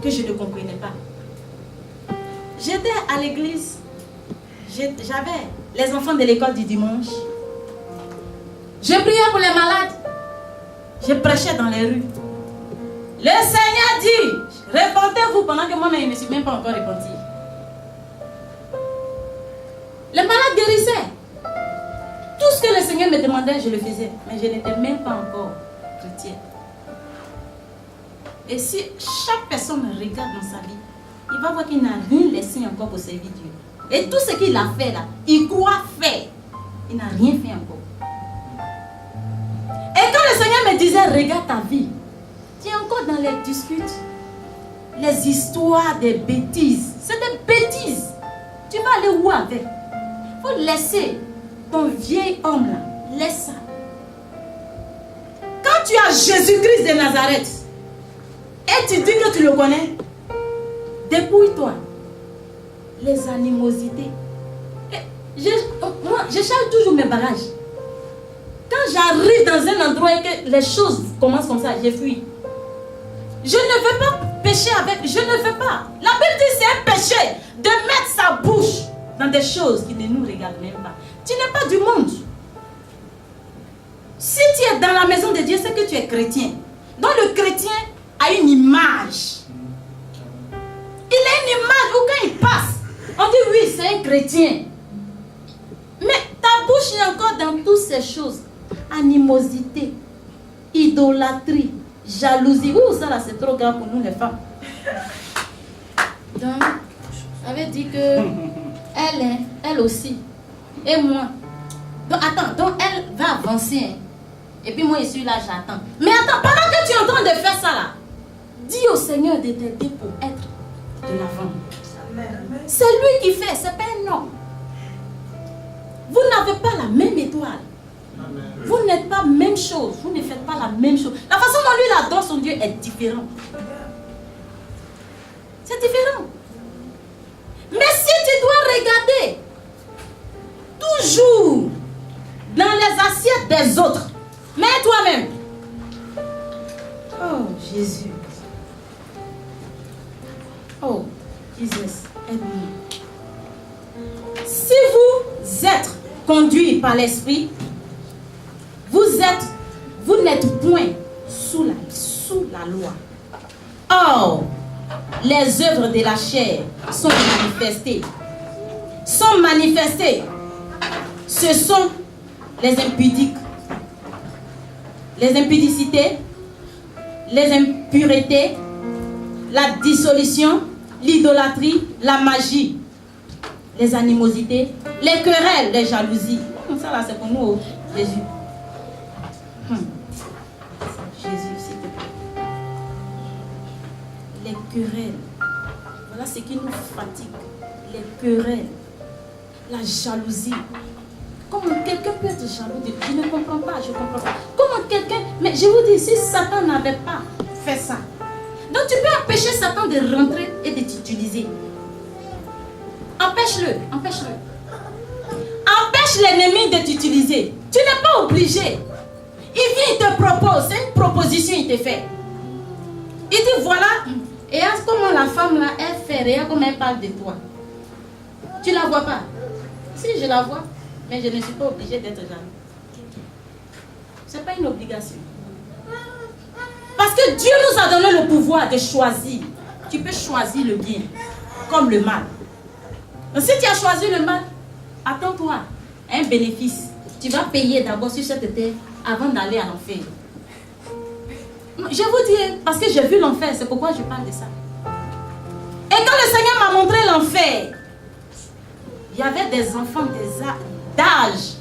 que je ne comprenais pas. J'étais à l'église, j'avais les enfants de l'école du dimanche. Je priais pour les malades. Je prêchais dans les rues. Le Seigneur dit, repentez-vous pendant que moi-même, je ne me suis même pas encore repenti. Les malades guérissaient. Tout ce que le Seigneur me demandait, je le faisais. Mais je n'étais même pas encore chrétienne. Et si chaque personne regarde dans sa vie, il va voir qu'il n'a rien laissé encore pour servir Dieu. Et tout ce qu'il a fait là, il croit faire. Il n'a rien fait encore. Et quand le Seigneur me disait, regarde ta vie, tu es encore dans les disputes, les histoires des bêtises. C'est des bêtises. Tu vas aller où avec? Il faut laisser ton vieil homme là. Laisse ça. Quand tu as Jésus-Christ de Nazareth, et tu dis que tu le connais, dépouille-toi. Les animosités. Moi, je charge toujours mes bagages. Quand j'arrive dans un endroit et que les choses commencent comme ça, je fuis. Je ne veux pas pécher avec. Je ne veux pas. La Bible dit c'est un péché de mettre sa bouche dans des choses qui ne nous regardent même pas. Tu n'es pas du monde. Si tu es dans la maison de Dieu, c'est que tu es chrétien. Donc le chrétien a une image. Il a une image où quand il passe, on dit oui, c'est un chrétien. Mais ta bouche est encore dans toutes ces choses. Animosité, idolâtrie, jalousie. Ouh, ça là, c'est trop grave pour nous les femmes. Donc, ça veut dire que elle aussi, et moi. Donc, attends, donc elle va avancer. Hein. Et puis moi, je suis là, j'attends. Mais attends, pendant que tu es en train de faire ça là, dis au Seigneur de t'aider pour être de l'avant. C'est lui qui fait, c'est pas un homme. Vous n'avez pas la même étoile. Amen. Vous n'êtes pas la même chose. Vous ne faites pas la même chose. La façon dont lui il adore son Dieu est différente. C'est différent. Mais si tu dois regarder toujours dans les assiettes des autres, mais toi-même. Oh Jésus. Oh Jésus, aide-moi. Si vous êtes conduit par l'esprit, vous n'êtes point sous la loi. Or, les œuvres de la chair sont manifestées. Ce sont les impudiques, les impudicités, les impuretés, la dissolution, l'idolâtrie, la magie, les animosités, les querelles, les jalousies. Ça là, c'est pour nous, Jésus. Jésus, s'il te plaît. Les querelles. Voilà ce qui nous fatigue. Les querelles. La jalousie. Comment quelqu'un peut être jaloux de... Je ne comprends pas, je ne comprends pas. Comment quelqu'un... Mais je vous dis, si Satan n'avait pas fait ça, donc tu peux empêcher Satan de rentrer et de t'utiliser. Empêche-le, empêche-le. Empêche l'ennemi de t'utiliser. Tu n'es pas obligé. Il vient, il te propose, c'est une proposition, il te fait. Il dit voilà, et à comment la femme là, elle fait, regarde comment elle parle de toi. Tu la vois pas? Si, je la vois, mais je ne suis pas obligée d'être jaloux. Ce n'est pas une obligation. Parce que Dieu nous a donné le pouvoir de choisir. Tu peux choisir le bien comme le mal. Donc si tu as choisi le mal, attends-toi à un bénéfice. Tu vas payer d'abord sur cette terre avant d'aller à l'enfer. Je vous dis, parce que j'ai vu l'enfer, c'est pourquoi je parle de ça. Et quand le Seigneur m'a montré l'enfer, il y avait des enfants d'âge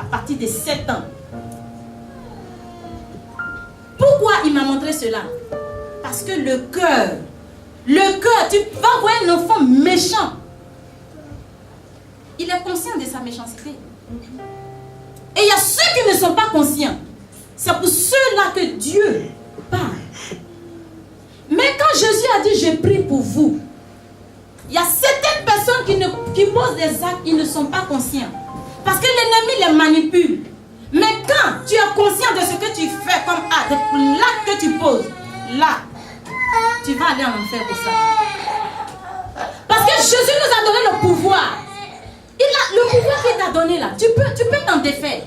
à partir de 7 ans. Pourquoi il m'a montré cela? Parce que le cœur, tu vas voir un enfant méchant. Il est conscient de sa méchanceté. Et il y a ceux qui ne sont pas conscients. C'est pour ceux-là que Dieu parle. Mais quand Jésus a dit, je prie pour vous, il y a certaines personnes qui posent des actes, ils ne sont pas conscients. Parce que l'ennemi les manipule. Mais quand tu es conscient de ce que tu fais comme acte, l'acte que tu poses, là, tu vas aller en enfer pour ça. Parce que Jésus nous a donné le pouvoir. Le pouvoir qu'il t'a donné là, tu peux t'en défaire.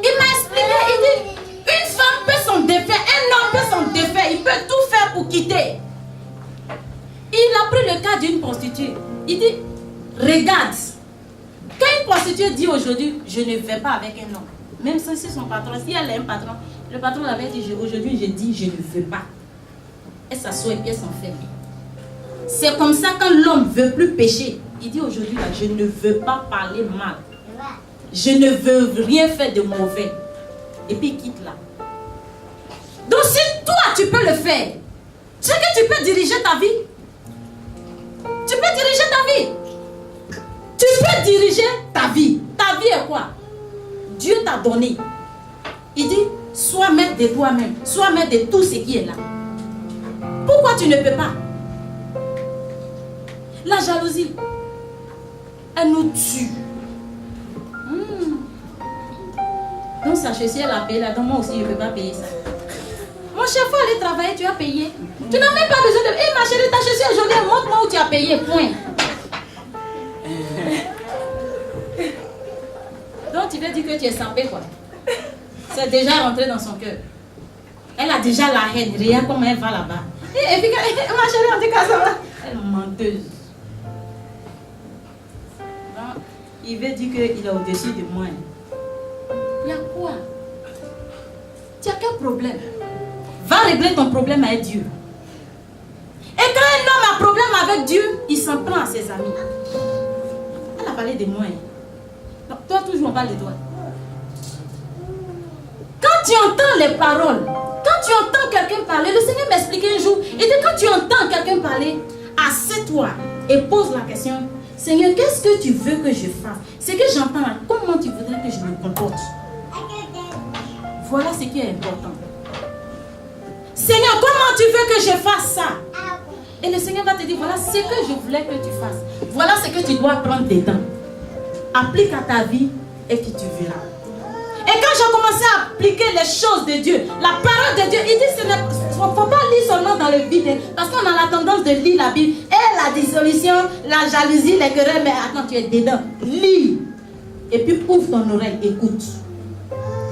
Il m'a expliqué, il dit, une femme peut s'en défaire, un homme peut s'en défaire, il peut tout faire pour quitter. Il a pris le cas d'une prostituée. Il dit, regarde, quand une prostituée dit aujourd'hui, je ne vais pas avec un homme, même si c'est son patron, si elle est un patron, le patron l'avait dit, aujourd'hui je dis, je ne veux pas. Elle s'assoit et puis elle s'enferme. C'est comme ça quand l'homme ne veut plus pécher. Il dit aujourd'hui, là, je ne veux pas parler mal. Je ne veux rien faire de mauvais. Et puis il quitte là. Donc si toi tu peux le faire, tu sais que tu peux diriger ta vie. Tu peux diriger ta vie. Tu peux diriger ta vie. Ta vie est quoi? Dieu t'a donné. Il dit, sois maître de toi-même. Sois maître de tout ce qui est là. Pourquoi tu ne peux pas? La jalousie, elle nous tue. Donc sa chaussée, elle a payé là. Donc moi aussi, je ne peux pas payer ça. Mon chef, faut aller travailler, tu as payé. Tu n'as même pas besoin de... Hé, ma chérie, ta chaussée aujourd'hui, montre-moi où tu as payé, point. Donc tu veux dire que tu es sapé, quoi. C'est déjà rentré dans son cœur. Elle a déjà la haine. Regarde comment elle va là-bas. Et puis, ma chérie, en tout cas, ça va. Elle est menteuse. Donc, il veut dire qu'il est au-dessus de moi. Il y a quoi? Tu as quel problème? Va régler ton problème avec Dieu. Et quand un homme a problème avec Dieu, il s'en prend à ses amis. Elle a parlé de moi. Donc, toi, toujours, on parle de toi. Quand tu entends les paroles, quand tu entends quelqu'un parler, le Seigneur m'expliquait un jour, il dit quand tu entends quelqu'un parler, assieds-toi et pose la question, Seigneur, qu'est-ce que tu veux que je fasse? C'est que j'entends là, comment tu voudrais que je me comporte? Voilà ce qui est important. Seigneur, comment tu veux que je fasse ça? Et le Seigneur va te dire, voilà ce que je voulais que tu fasses. Voilà ce que tu dois prendre dedans. Applique à ta vie et que tu verras. Et quand j'ai commencé à appliquer les choses de Dieu, la parole de Dieu, il dit, il ne faut pas lire seulement dans le vide. Parce qu'on a la tendance de lire la Bible. Et la dissolution, la jalousie, les querelles, mais attends, tu es dedans. Lis. Et puis ouvre ton oreille, écoute.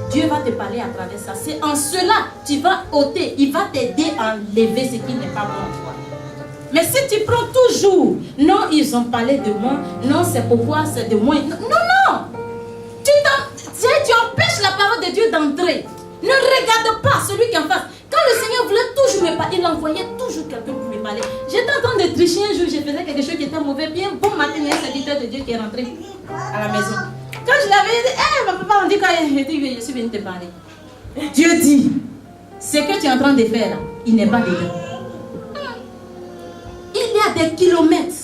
Dieu va te parler à travers ça. C'est en cela tu vas ôter. Il va t'aider à enlever ce qui n'est pas bon en toi. Mais si tu prends toujours, non, ils ont parlé de moi, non, c'est pourquoi c'est de moi. Non, non. Tu empêches la parole de Dieu d'entrer. Ne regarde pas celui qui est en face. Quand le Seigneur voulait toujours me parler, il envoyait toujours quelqu'un pour me parler. J'étais en train de tricher un jour, je faisais quelque chose qui était mauvais. Puis un bon matin, il y a un serviteur de Dieu qui est rentré à la maison. Quand je l'avais dit, ma papa, on dit quand je dis, je suis venu te parler. Dieu dit, ce que tu es en train de faire là, il n'est pas dedans. Il y a des kilomètres.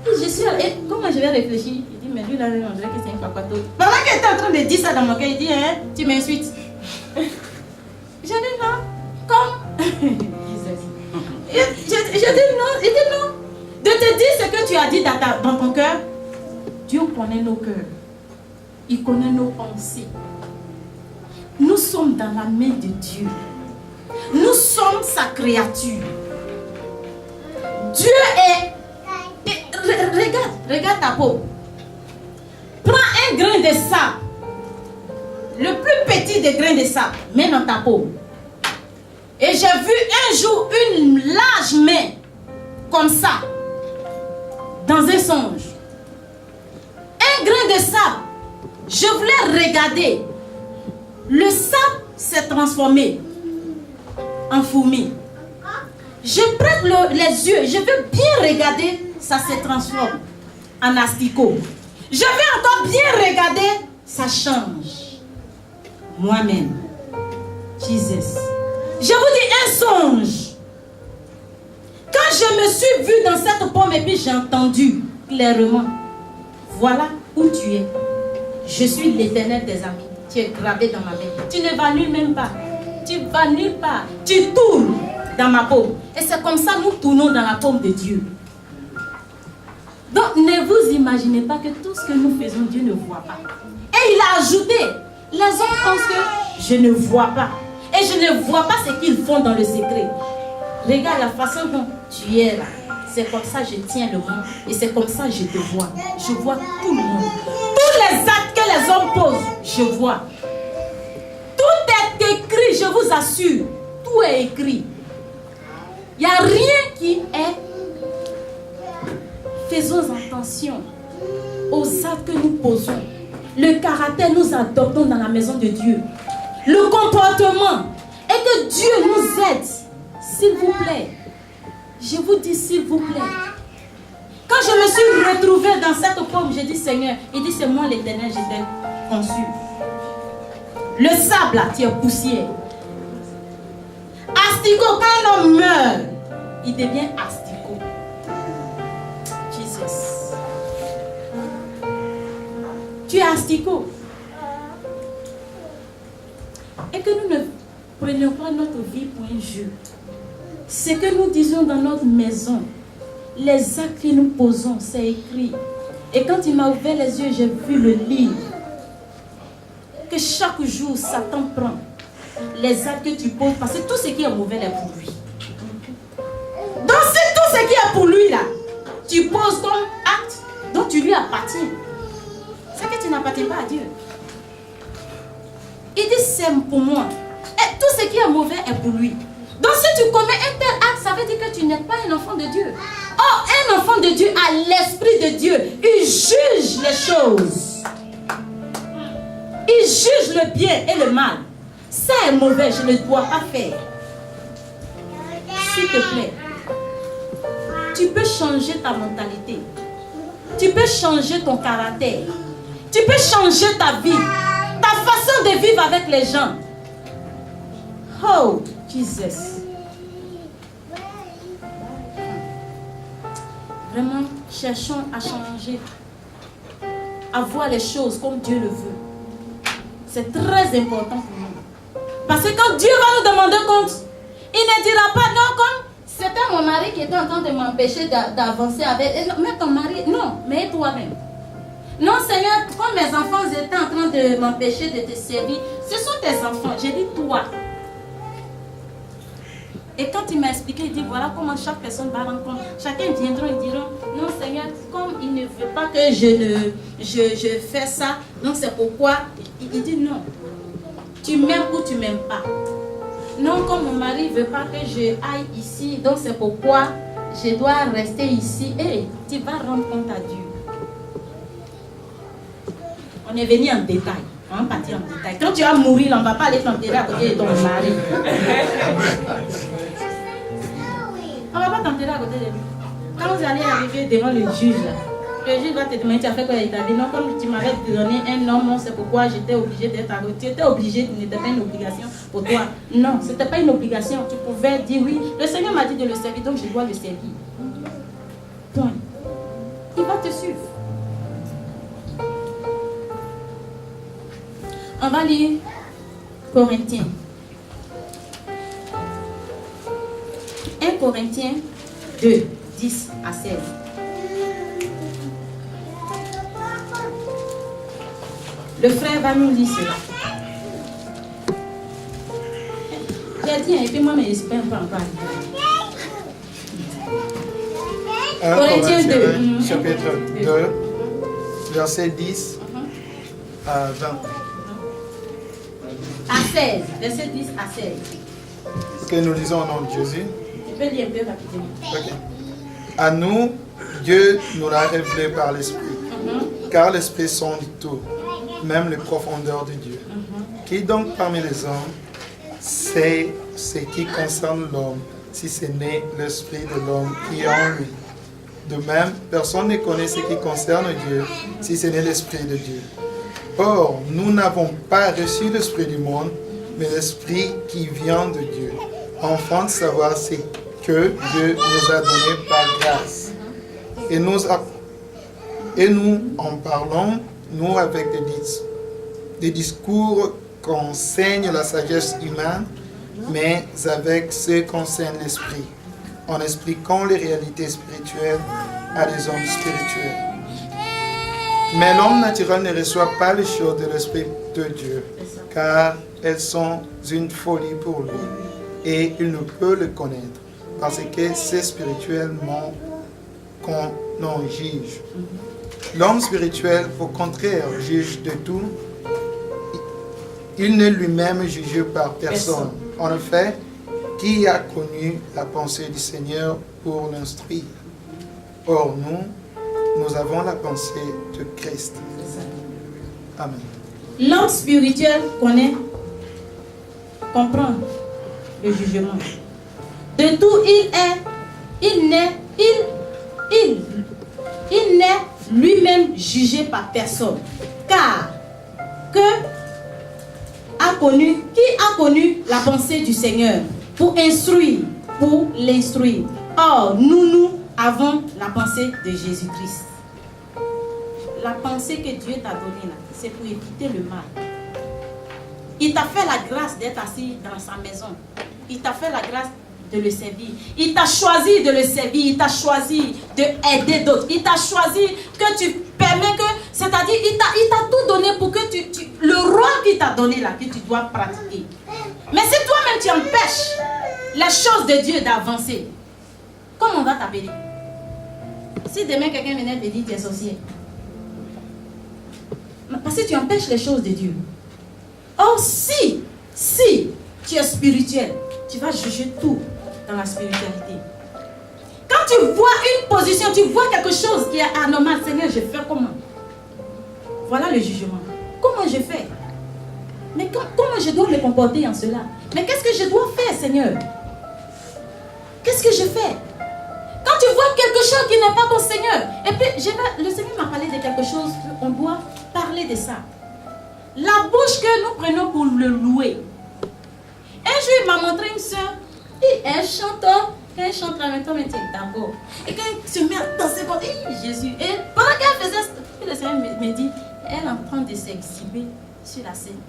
Et je suis allée, comment je vais réfléchir? Il dit, mais lui là, on dirait que c'est un papato. Pendant qu'il était en train de dire ça dans mon cœur, il dit, hein, tu m'insultes. Je dis non, comme. je dis non, il dit non. De te dire ce que tu as dit dans ton cœur, Dieu connaît nos cœurs. Il connaît nos pensées. Nous sommes dans la main de Dieu. Nous sommes sa créature. Dieu est... Regarde ta peau. Prends un grain de sable. Le plus petit des grains de sable. Mets dans ta peau. Et j'ai vu un jour une large main. Comme ça. Dans un songe. Un grain de sable. Je voulais regarder. Le sable s'est transformé en fourmi. Je prête les yeux. Je veux bien regarder. Ça se transforme en asticot. Je veux encore bien regarder. Ça change. Moi-même. Jesus. Je vous dis un songe. Quand je me suis vue dans cette pomme et puis j'ai entendu clairement. Voilà où tu es. Je suis l'Éternel des amis. Tu es gravé dans ma main. Tu ne vas nulle même pas. Tu vas nulle part. Tu tournes dans ma paume. Et c'est comme ça nous tournons dans la paume de Dieu. Donc ne vous imaginez pas que tout ce que nous faisons, Dieu ne voit pas. Et il a ajouté, les hommes pensent que je ne vois pas. Et je ne vois pas ce qu'ils font dans le secret. Regarde la façon dont tu es là. C'est comme ça que je tiens le monde. Et c'est comme ça que je te vois. Je vois tout le monde. Tous les actes que les hommes posent, je vois. Tout est écrit, je vous assure. Tout est écrit. Il n'y a rien qui est. Faisons attention aux actes que nous posons. Le caractère nous adoptons dans la maison de Dieu. Le comportement. Et que Dieu nous aide. S'il vous plaît. Je vous dis s'il vous plaît. Quand je me suis retrouvée dans cette pomme, j'ai dit Seigneur, il dit c'est moi l'Éternel, j'étais conçu. Le sable là, tu es poussière. Asticot, quand un homme meurt, il devient asticot. Jesus. Tu es asticot. Et que nous ne prenions pas notre vie pour un jeu. Ce que nous disons dans notre maison, les actes que nous posons, c'est écrit. Et quand il m'a ouvert les yeux, j'ai vu le livre. Que chaque jour, Satan prend les actes que tu poses, parce que tout ce qui est mauvais est pour lui. Donc c'est tout ce qui est pour lui là, tu poses comme acte dont tu lui appartiens. C'est que tu n'appartiens pas à Dieu. Il dit c'est pour moi. Et tout ce qui est mauvais est pour lui. Donc si tu commets un tel acte, ça veut dire que tu n'es pas un enfant de Dieu. Or, un enfant de Dieu a l'esprit de Dieu. Il juge les choses. Il juge le bien et le mal. Ça est mauvais, je ne dois pas faire. S'il te plaît, tu peux changer ta mentalité. Tu peux changer ton caractère. Tu peux changer ta vie. Ta façon de vivre avec les gens. Oh, Jesus. Vraiment, cherchons à changer. À voir les choses comme Dieu le veut. C'est très important pour nous. Parce que quand Dieu va nous demander compte, il ne dira pas non comme c'était mon mari qui était en train de m'empêcher d'avancer avec. Mais ton mari, non, mais toi-même. Non Seigneur, quand mes enfants étaient en train de m'empêcher de te servir, ce sont tes enfants, j'ai dit toi. Et quand il m'a expliqué, il dit voilà comment chaque personne va rendre compte. Chacun viendra et dira non Seigneur, comme il ne veut pas que je fais ça, donc c'est pourquoi. Il dit non. Tu m'aimes ou tu m'aimes pas. Non, comme mon mari ne veut pas que je aille ici, donc c'est pourquoi je dois rester ici. Et tu vas rendre compte à Dieu. On est venu en détail. On va partir en détail. Quand tu vas mourir, on ne va pas aller t'enterrer à côté de ton mari. On ne va pas t'enterrer à côté de lui. Quand vous allez arriver devant le juge, le juge va te demander, tu as fait quoi? Il t'a dit non, comme tu m'avais donné un homme, c'est pourquoi j'étais obligé d'être avec. Tu étais obligé, ce n'était pas une obligation pour toi. Non, ce n'était pas une obligation. Tu pouvais dire oui. Le Seigneur m'a dit de le servir, donc je dois le servir. Point. Il va te suivre. On va lire Corinthiens. 1 Corinthiens 2, 10 à 16. Le frère va nous lire cela. J'ai dit, et puis moi, mes espères ne pas encore arriver. Corinthiens 2, chapitre 2, verset 10 à 20. À 16, verset 10 à 16. Que nous lisons au nom de Jésus. Tu peux lire un peu rapidement. Okay. À nous, Dieu nous l'a révélé par l'Esprit. Car l'Esprit sonde tout, même les profondeurs de Dieu. Qui donc parmi les hommes sait ce qui concerne l'homme, si ce n'est l'Esprit de l'homme qui est en lui? De même, personne ne connaît ce qui concerne Dieu, si ce n'est l'Esprit de Dieu. Or, nous n'avons pas reçu l'Esprit du monde, mais l'Esprit qui vient de Dieu, afin de savoir ce que Dieu nous a donné par grâce. Et nous en parlons, nous, avec des discours qu'enseigne la sagesse humaine, mais avec ceux qu'enseigne l'Esprit, en expliquant les réalités spirituelles à des hommes spirituels. Mais l'homme naturel ne reçoit pas les choses de l'Esprit de Dieu, car elles sont une folie pour lui, et il ne peut le connaître, parce que c'est spirituellement qu'on en juge. L'homme spirituel, au contraire, juge de tout. Il n'est lui-même jugé par personne. En effet, qui a connu la pensée du Seigneur pour l'instruire? Or, nous avons la pensée de Christ. Amen. L'homme spirituel comprend le jugement. De tout, il n'est lui-même jugé par personne. Car, qui a connu la pensée du Seigneur pour l'instruire. Or, nous avons la pensée de Jésus-Christ. La pensée que Dieu t'a donnée là, c'est pour éviter le mal. Il t'a fait la grâce d'être assis dans sa maison. Il t'a fait la grâce de le servir. Il t'a choisi de le servir. Il t'a choisi d'aider d'autres. Il t'a choisi que tu permets que... C'est-à-dire, il t'a tout donné pour que le rôle qu'il t'a donné là, que tu dois pratiquer. Mais si toi-même tu empêches les choses de Dieu d'avancer, comment on va t'appeler? Si demain quelqu'un venait te dire tu es sorcier, parce que tu empêches les choses de Dieu. Or, si tu es spirituel, tu vas juger tout dans la spiritualité. Quand tu vois une position, tu vois quelque chose qui est anormal, Seigneur, je fais comment? Voilà le jugement. Comment je fais? Mais comment je dois me comporter en cela? Mais qu'est-ce que je dois faire, Seigneur? Qu'est-ce que je fais? Quand tu vois quelque chose qui n'est pas bon, Seigneur, et puis le Seigneur m'a parlé de quelque chose, on doit parler de ça. La bouche que nous prenons pour le louer. Un jour, il m'a montré une soeur, elle chante, elle chante en même temps, d'accord. Et quand elle se met à danser, Jésus. Et pendant qu'elle faisait ça, le Seigneur me dit, elle est en train de s'exhiber sur la scène.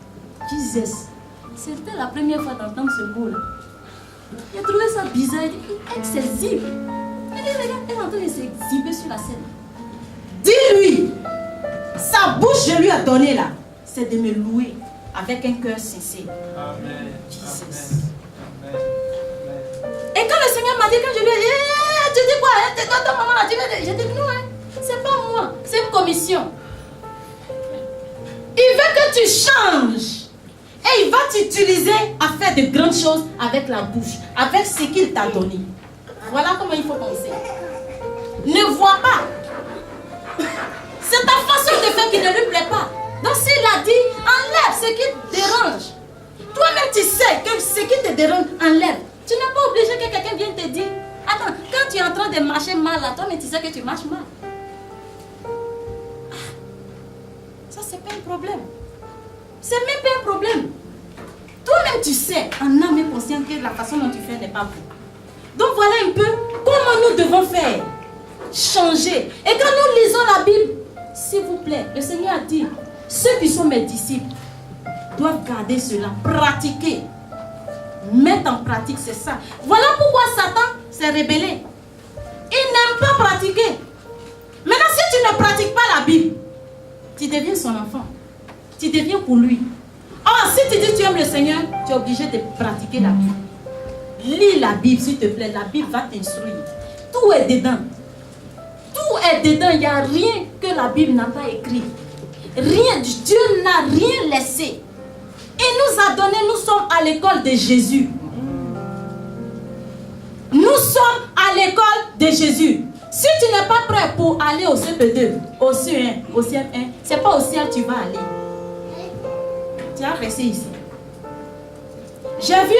Jesus. C'était la première fois d'entendre ce mot-là. J'ai trouvé ça bizarre, elle s'exhibe. Elle dit, regarde, elle est en train de s'exhiber sur la scène. Dis-lui, sa bouche, je lui ai donné là, c'est de me louer avec un cœur sincère. Amen. Jesus. Et quand le Seigneur m'a dit, quand je lui ai dit, tu dis quoi? Toi, maman là, tu veux... J'ai dit, non, c'est pas moi, c'est une commission. Il veut que tu changes. Et il va t'utiliser à faire de grandes choses avec la bouche, avec ce qu'il t'a donné. Voilà comment il faut penser. Ne vois pas. C'est ta façon de faire qui ne lui plaît pas. Donc s'il a dit, enlève ce qui te dérange. Toi-même tu sais que ce qui te dérange, enlève. Tu n'es pas obligé que quelqu'un vienne te dire, attends, quand tu es en train de marcher mal là, toi-même tu sais que tu marches mal. Ça c'est pas un problème. C'est même pas un problème. Toi-même tu sais, en âme et conscience, que la façon dont tu fais n'est pas bonne. Donc voilà un peu comment nous devons faire. Changer. Et quand nous lisons la Bible, s'il vous plaît, le Seigneur a dit, ceux qui sont mes disciples doivent garder cela, pratiquer. Mettre en pratique, c'est ça. Voilà pourquoi Satan s'est rébellé. Il n'aime pas pratiquer. Maintenant, si tu ne pratiques pas la Bible, tu deviens son enfant. Tu deviens pour lui. Or, si tu dis que tu aimes le Seigneur, tu es obligé de pratiquer la Bible. Lis la Bible, s'il te plaît. La Bible va t'instruire. Tout est dedans. Tout est dedans. Il n'y a rien que la Bible n'a pas écrit. Rien. Dieu n'a rien laissé. Il nous a donné, nous sommes à l'école de Jésus. Nous sommes à l'école de Jésus. Si tu n'es pas prêt pour aller au CP2, au CE1, au CF1, ce n'est pas au ciel que tu vas aller. Tu vas rester ici. J'ai vu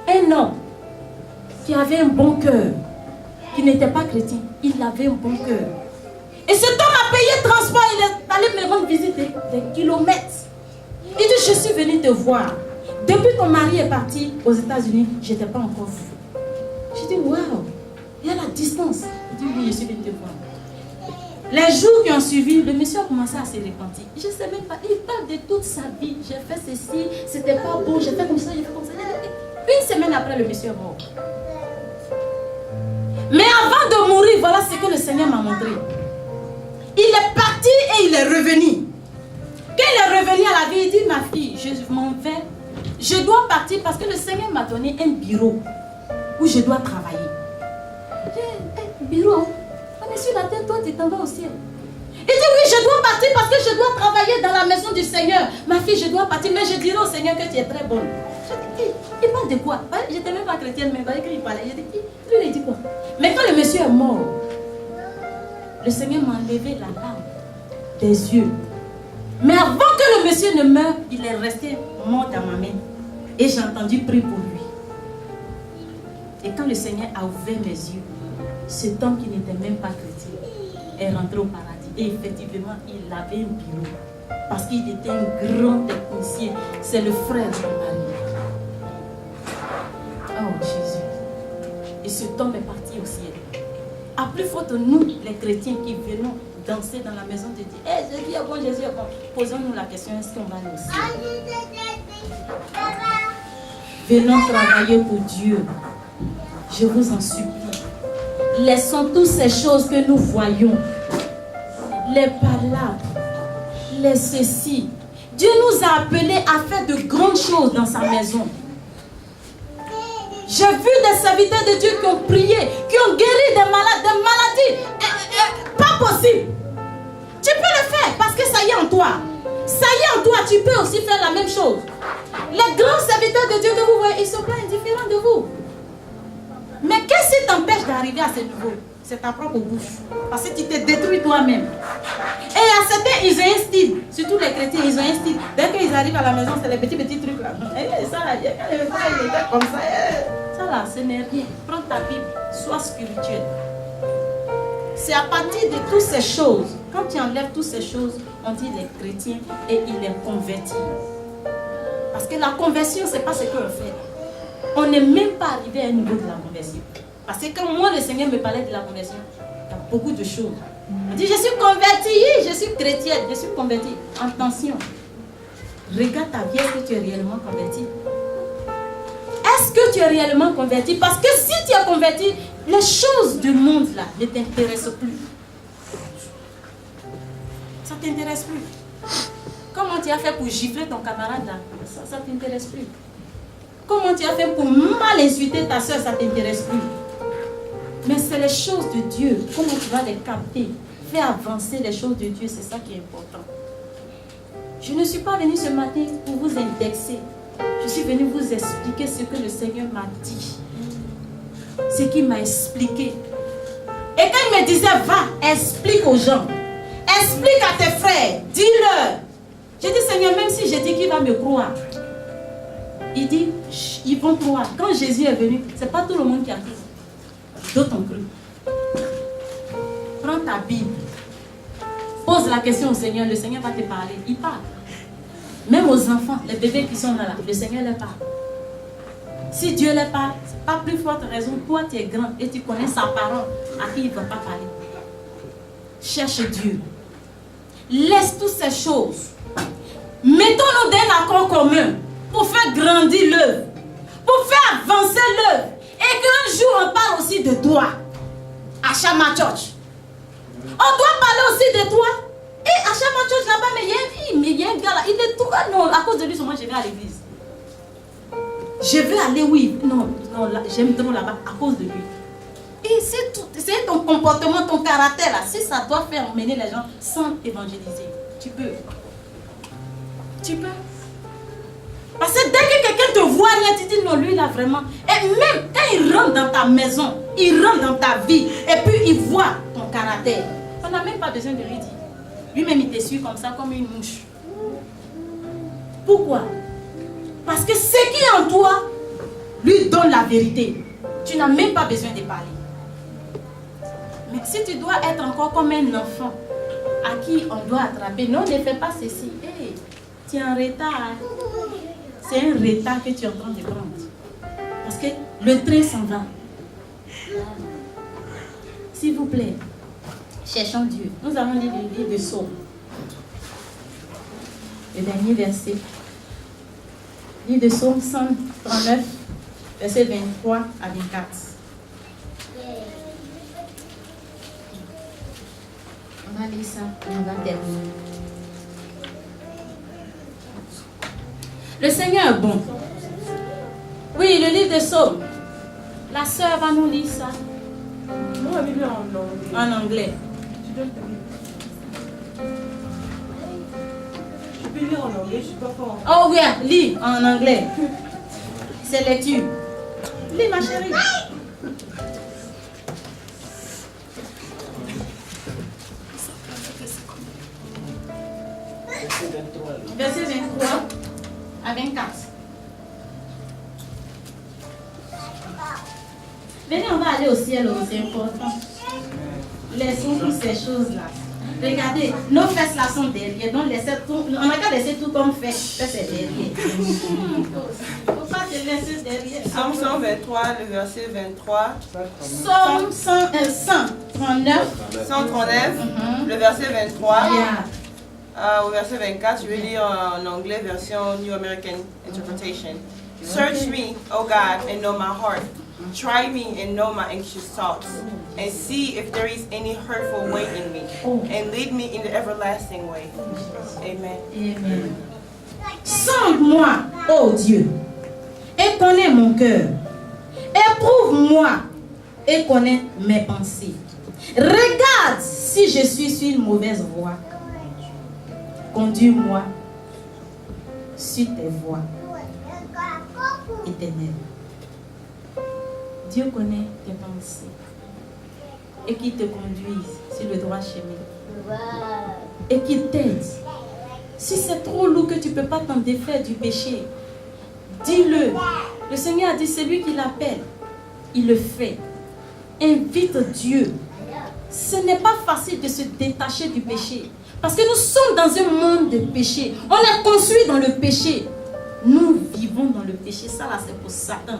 un homme qui avait un bon cœur, qui n'était pas chrétien. Il avait un bon cœur. Et cet homme a payé transport, il est allé me rendre visite des kilomètres. Il dit, je suis venu te voir. Depuis ton mari est parti aux États-Unis, je n'étais pas encore vue. Je dis, waouh, il y a la distance. Il dit, oui, je suis venu te voir. Les jours qui ont suivi, le monsieur a commencé à se repentir. Je ne sais même pas, il parle de toute sa vie. J'ai fait ceci, c'était pas bon, j'ai fait comme ça, j'ai fait comme ça. Une semaine après, le monsieur est mort. Mais avant de mourir, voilà ce que le Seigneur m'a montré. Il est parti et il est revenu. Quand il est revenu à la vie, il dit, ma fille, je m'en vais. Je dois partir parce que le Seigneur m'a donné un bureau où où je dois travailler. Bureau, on est sur la terre, toi tu t'en vas au ciel. Il dit oui, je dois partir parce que je dois travailler dans la maison du Seigneur. Ma fille, je dois partir, mais je dirai au Seigneur que tu es très bonne. Je dis, il parle de quoi? Je n'étais même pas chrétienne, mais il parlait. Je dis, lui, il dit quoi? Mais quand le monsieur est mort, le Seigneur m'a enlevé la larme des yeux. Mais avant que le monsieur ne meure, il est resté mort dans ma main. Et j'ai entendu prier pour lui. Et quand le Seigneur a ouvert mes yeux, cet homme qui n'était même pas chrétien est rentré au paradis. Et effectivement, il avait un bureau. Parce qu'il était un grand technicien. C'est le frère de mon mari. Oh Jésus. Et cet homme est parti au ciel. À plus faute de nous, les chrétiens qui venons danser dans la maison de Dieu. Jésus est bon, Jésus est bon. Posons-nous la question, est-ce qu'on va au ciel? Venons travailler pour Dieu. Je vous en supplie. Laissons toutes ces choses que nous voyons. Les palabres, les ceci. Dieu nous a appelés à faire de grandes choses dans sa maison. J'ai vu des serviteurs de Dieu qui ont prié, qui ont guéri des malades, des maladies. Pas possible. Tu peux le faire parce que ça y est en toi. Ça y est en toi, tu peux aussi faire la même chose. Les grands serviteurs de Dieu que vous voyez, ils sont pas indifférents de vous. Mais qu'est-ce qui t'empêche d'arriver à ce niveau? C'est ta propre bouche. Parce que tu te détruis toi-même. Et à certains, ils ont un style. Surtout les chrétiens, ils ont un style. Dès qu'ils arrivent à la maison, c'est les petits trucs là. Et ça là, quand le frère il était comme ça, ça là, ce n'est rien. Prends ta Bible, sois spirituel. C'est à partir de toutes ces choses, quand tu enlèves toutes ces choses, on dit les chrétiens et il est converti. Parce que la conversion, ce n'est pas ce qu'on fait. On n'est même pas arrivé à un niveau de la conversion. Parce que quand moi, le Seigneur me parlait de la conversion, il y a beaucoup de choses. Il dit, je suis convertie, je suis chrétienne, je suis convertie. Attention, regarde ta vie, est-ce que tu es réellement converti? Est-ce que tu es réellement converti? Parce que si tu es converti, les choses du monde là ne t'intéressent plus. Ça ne t'intéresse plus. Comment tu as fait pour gifler ton camarade là? Ça ne t'intéresse plus. Comment tu as fait pour mal insulter ta soeur? Ça ne t'intéresse plus. Mais c'est les choses de Dieu. Comment tu vas les capter? Faire avancer les choses de Dieu, c'est ça qui est important. Je ne suis pas venue ce matin pour vous indexer. Je suis venue vous expliquer ce que le Seigneur m'a dit. Ce qu'il m'a expliqué. Et quand il me disait, va, explique aux gens. Explique à tes frères. Dis-leur. J'ai dit, Seigneur, même si je dis qu'il va me croire. Il dit, ils vont croire. Quand Jésus est venu, ce n'est pas tout le monde qui a cru. D'autres ont cru. Prends ta Bible. Pose la question au Seigneur. Le Seigneur va te parler. Il parle. Même aux enfants, les bébés qui sont là, le Seigneur les parle. Si Dieu les parle, ce n'est pas plus forte raison. Toi, tu es grand et tu connais sa parole à qui il ne va pas parler. Cherche Dieu. Laisse toutes ces choses. Mettons-nous d'un accord commun pour faire grandir l'œuvre, pour faire avancer l'œuvre. Et qu'un jour on parle aussi de toi à Shama Church. On doit parler aussi de toi. Et à Shama Church là-bas, mais il y a un gars là, il est tout. Non, à cause de lui, moi je vais à l'église. Je veux aller, oui. Non, j'aime trop là-bas à cause de lui. Et c'est ton comportement, ton caractère là. Si ça doit faire mener les gens sans évangéliser, tu peux. Tu peux. Parce que dès que quelqu'un te voit, tu dis non, lui là vraiment. Et même quand il rentre dans ta maison, il rentre dans ta vie, et puis il voit ton caractère. On n'a même pas besoin de lui dire. Lui-même il te suit comme ça, comme une mouche. Pourquoi? Parce que ce qui est en toi lui donne la vérité. Tu n'as même pas besoin de parler. Mais si tu dois être encore comme un enfant à qui on doit attraper, non, ne fais pas ceci. Hey, tu es en retard. C'est un retard que tu es en train de prendre. Parce que le train s'en va. S'il vous plaît, cherchons Dieu. Nous allons lire le livre de Psaume. Le dernier verset. Livre de Psaume 139, verset 23 à 24. On va lire ça et on va terminer. Le Seigneur est bon. Oui, le livre de Psaume. La sœur va nous lire ça. Moi, je vais en anglais. En anglais. Tu donnes ta Bible. Je peux lire en anglais, je suis pas fort. Oh oui, lis en anglais. C'est lecture. Lis ma chérie. Verset 23 à 24. Venez, on va aller au ciel, c'est important. Laissons toutes ces choses-là. Regardez, nos fesses là sont derrière. Donc, on n'a qu'à laisser tout comme fait. Ça, c'est derrière. Il ne faut pas te laisser derrière. Psaume 123, le verset 23. Psaume 139. 139, le verset 23. Yeah. Au verset 24, je vais lire en anglais, version New American Interpretation. Search me, O God, and know my heart. Try me and know my anxious thoughts, and see if there is any hurtful way in me, and lead me in the everlasting way. Amen. Amen. Sonde-moi, ô Dieu, et connais mon cœur. Éprouve-moi et connais mes pensées. Regarde si je suis sur une mauvaise voie. Conduis-moi sur tes voies éternelles. Dieu connaît tes pensées et qu'il te conduise sur le droit chemin et qu'il t'aide. Si c'est trop lourd que tu ne peux pas t'en défaire du péché, dis-le. Le Seigneur a dit, c'est lui qui l'appelle, il le fait. Invite Dieu. Ce n'est pas facile de se détacher du péché parce que nous sommes dans un monde de péché. On est construit dans le péché. Nous vivons dans le péché. Ça là, c'est pour Satan.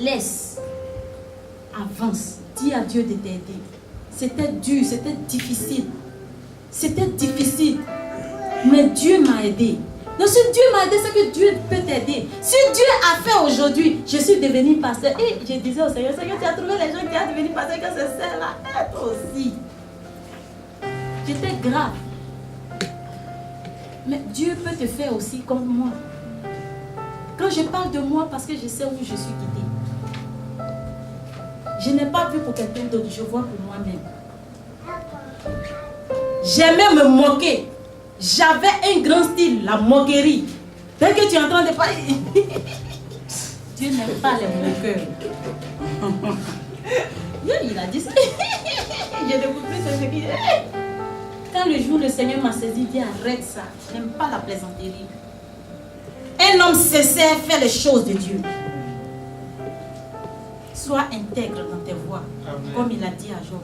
Laisse, avance, dis à Dieu de t'aider. C'était dur, c'était difficile. C'était difficile. Mais Dieu m'a aidé. Donc si Dieu m'a aidé, c'est que Dieu peut t'aider. Si Dieu a fait aujourd'hui, je suis devenu pasteur. Et je disais au Seigneur, Seigneur, tu as trouvé les gens qui ont devenu pasteur, que c'est celle-là. Et toi aussi. J'étais grave. Mais Dieu peut te faire aussi comme moi. Quand je parle de moi, parce que je sais où je suis quittée. Je n'ai pas vu pour quelqu'un d'autre, je vois pour moi-même. J'aimais me moquer. J'avais un grand style, la moquerie. Dès que tu es en train de parler, Dieu n'aime pas les moqueurs. Il a dit ça. Je ne peux plus ce qu'il dit. Quand le jour le Seigneur m'a saisi, il dit arrête ça. Je n'aime pas la plaisanterie. Un homme sincère fait les choses de Dieu. Sois intègre dans tes voies, comme il a dit à Job.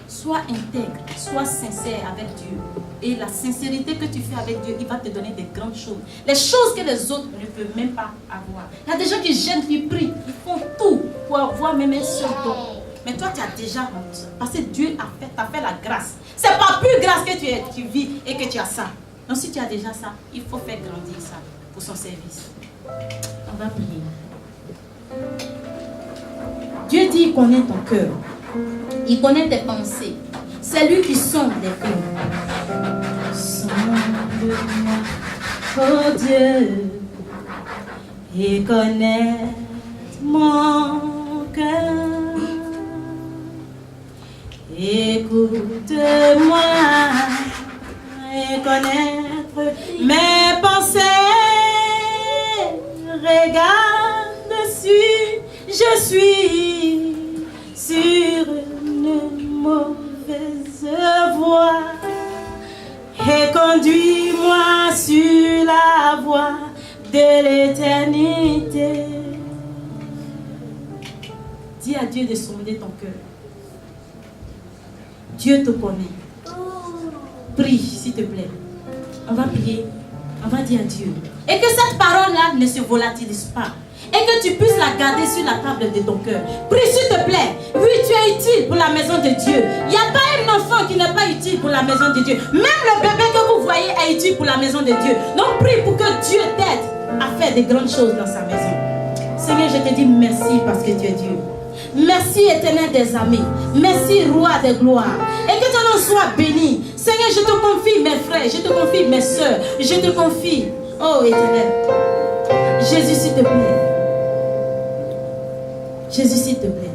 Sois intègre, sois sincère avec Dieu. Et la sincérité que tu fais avec Dieu, il va te donner des grandes choses. Les choses que les autres ne peuvent même pas avoir. Il y a des gens qui gênent, qui prient, ils font tout pour avoir même un seul don. Mais toi, tu as déjà honte. Parce que Dieu t'a fait la grâce. C'est pas plus grâce que tu vis et que tu as ça. Donc si tu as déjà ça, il faut faire grandir ça pour son service. On va prier. Dieu dit qu'il connaît ton cœur. Il connaît tes pensées. C'est lui qui sonde les cœurs. Sonde-moi, oh Dieu, et connaît mon cœur. Écoute-moi et connaître mes pensées. Regarde si je suis sur une mauvaise voie et conduis-moi sur la voie de l'éternité. Dis à Dieu de sonder ton cœur. Dieu te connaît. Prie, s'il te plaît. On va prier. On va dire à Dieu. Et que cette parole-là ne se volatilise pas. Et que tu puisses la garder sur la table de ton cœur. Prie, s'il te plaît. Oui, tu es utile pour la maison de Dieu. Il n'y a pas un enfant qui n'est pas utile pour la maison de Dieu. Même le bébé que vous voyez est utile pour la maison de Dieu. Donc prie pour que Dieu t'aide à faire de grandes choses dans sa maison. Seigneur, je te dis merci parce que tu es Dieu. Merci éternel des armées. Merci roi des gloires. Et que ton nom soit béni. Seigneur, je te confie mes frères. Je te confie mes soeurs. Je te confie. Oh éternel. Jésus, s'il te plaît. Jésus, s'il te plaît.